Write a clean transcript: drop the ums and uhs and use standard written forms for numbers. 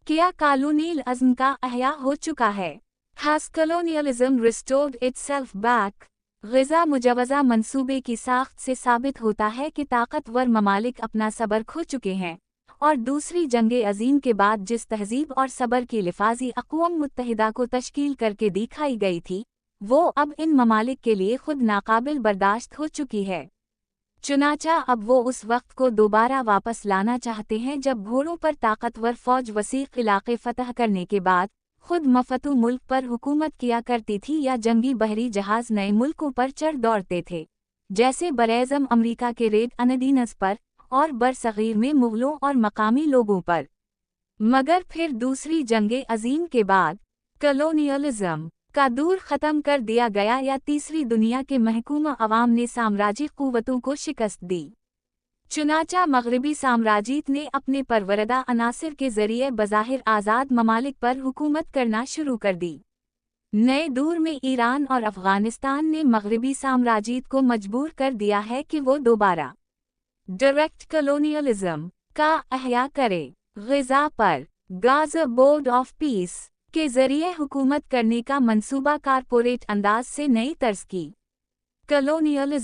क्या कॉलोनियल अज़्म का अहया हो चुका है? Has colonialism restored itself back? Gaza मुजवज़ा मंसूबे की साख्त से साबित होता है कि ताकतवर ममालिक अपना सब्र खो चुके हैं, और दूसरी जंगे अज़ीम के बाद जिस तहज़ीब और सब्र की लिफाजी अक़वाम मुत्तहिदा को तश्कील करके दिखाई गई थी, वो अब इन ममालिक के लिए खुद नाकाबिल बर्दाश्त हो चुकी है। चुनाचा अब वो उस वक्त को दोबारा वापस लाना चाहते हैं जब घोड़ों पर ताकतवर फ़ौज वसीक़ इलाक़े फ़तह करने के बाद खुद मफ़तू मुल्क पर हुकूमत किया करती थी या जंगी बहरी जहाज़ नए मुल्कों पर चढ़ दौड़ते थे, जैसे बरेज़म अमरीका के रेड अनदीनस पर और बरसग़ीर में मुग़लों और मकामी लोगों पर। मगर फिर दूसरी जंगे अज़ीम के बाद कॉलोनियलिज़म का दूर ख़त्म कर दिया गया या तीसरी दुनिया के महकूम अवाम ने साम्राज्यी क़ुव्वतों को शिकस्त दी। चुनाचा मग़रिबी साम्राज्यत ने अपने परवरदा अनासिर के ज़रिए बज़ाहिर आज़ाद ममालिक पर हुकूमत करना शुरू कर दी। नए दौर में ईरान और अफ़ग़ानिस्तान ने मग़रिबी साम्राज्यत को मजबूर कर दिया है कि वो दोबारा डायरेक्ट कॉलोनियलिज़म का अहया करे। ग़ज़ा पर गाज़ा बोर्ड ऑफ पीस के ज़रिए हुकूमत करने का मंसूबा कारपोरेट अंदाज से नई तर्ज की कॉलोनियलिज़म